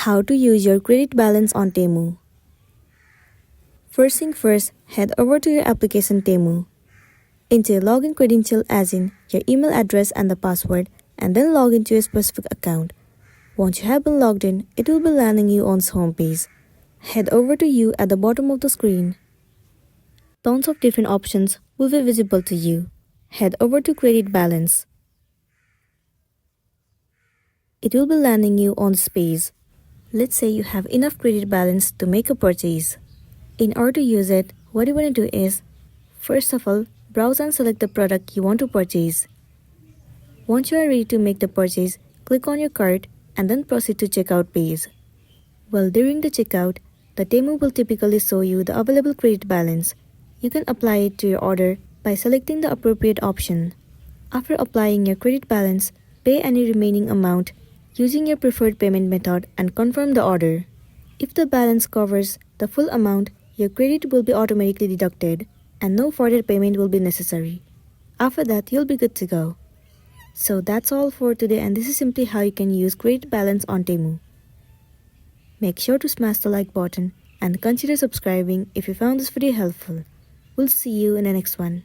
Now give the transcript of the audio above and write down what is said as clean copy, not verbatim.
How to use your credit balance on Temu. First thing first, head over to your application Temu. Enter your login credential as in your email address and the password, and then log into your specific account. Once you have been logged in, it will be landing you on its homepage. Head over to you at the bottom of the screen. Tons of different options will be visible to you. Head over to credit balance. It will be landing you on this page. Let's say you have enough credit balance to make a purchase. In order to use it, what you want to do is, first of all, browse and select the product you want to purchase. Once you are ready to make the purchase, click on your cart and then proceed to checkout page. Well, during the checkout, the Temu will typically show you the available credit balance. You can apply it to your order by selecting the appropriate option. After applying your credit balance, pay any remaining amount using your preferred payment method and confirm the order. If the balance covers the full amount, your credit will be automatically deducted and no further payment will be necessary. After that, you'll be good to go. So that's all for today, and this is simply how you can use credit balance on Temu. Make sure to smash the like button and consider subscribing if you found this video helpful. We'll see you in the next one.